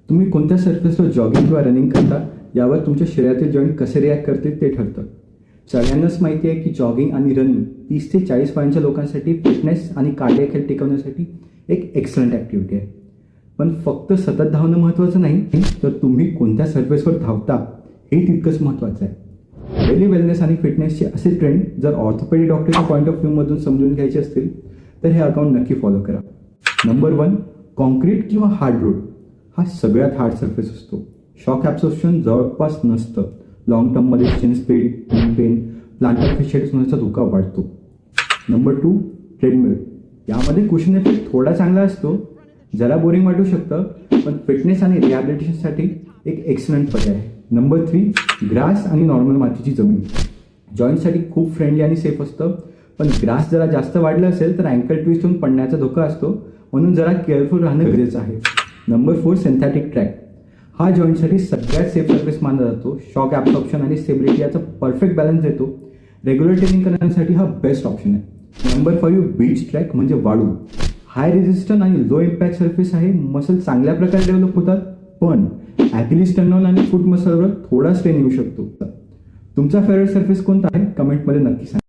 तुम्ही कोणत्या सरफेसवर जॉगिंग किंवा रनिंग करता यावर तुमच्या शरीरातील जॉईंट कसे रिॲक्ट करतील ते ठरतं. सगळ्यांनाच माहिती आहे की जॉगिंग आणि रनिंग 30 ते 40 वयाच्या लोकांसाठी फिटनेस आणि कार्डियक हेल्थ टिकवण्यासाठी एक एक्सलंट ॲक्टिव्हिटी आहे. पण फक्त सतत धावणं महत्त्वाचं नाही, तर तुम्ही कोणत्या सरफेसवर धावता हे तितकंच महत्त्वाचं आहे. डेली वेलनेस आणि फिटनेसचे असे ट्रेंड जर ऑर्थोपेडिक डॉक्टरच्या पॉईंट ऑफ व्ह्यूमधून समजून घ्यायचे असतील तर हे अकाउंट नक्की फॉलो करा. नंबर 1, कॉन्क्रीट किंवा हार्ड रोड हा सगळ्यात हार्ड सरफेस असतो. शॉक ॲब्सॉर्प्शन जवळपास नसतं. लॉंग टर्ममध्ये चेन स्पीड, पेन, प्लांटर फेशियाटिस होण्याचा धोका वाढतो. Number 2, treadmill. यामध्ये कुशन इफेक्ट थोडा चांगला असतो, जरा बोरिंग वाटू शकतं, पण फिटनेस आणि रिहॅबिलिटेशनसाठी एक एक्सलंट पर्याय आहे. नंबर 3, ग्रास आणि नॉर्मल मातीची जमीन. जॉईंटसाठी खूप फ्रेंडली आणि सेफ असतं, पण ग्रास जरा जास्त वाढलं असेल तर अँकल ट्विस्ट होऊन पडण्याचा धोका असतो, म्हणून जरा केअरफुल राहणं गरजेचं आहे. Number 4, synthetic track. हा जॉईंटसाठी सगळ्यात सेफ सरफेस मानला जातो. शॉक ॲब्सॉर्प्शन आणि स्टेबिलिटी याचा परफेक्ट बॅलन्स देतो. रेग्युलर ट्रेनिंग करण्यासाठी हा बेस्ट ऑप्शन आहे. नंबर 5, बीच ट्रॅक म्हणजे वाळू. हाय रेजिस्टन्स आणि लो इम्पॅक्ट सरफेस आहे. मसल चांगल्या प्रकारे डेव्हलप होतात, पण ॲकिलीस टेंडॉन आणि फूट मसलवर थोडा स्ट्रेन येऊ शकतो. तुमचा फेवरेट सरफेस कोणता आहे कमेंटमध्ये नक्की सांगा.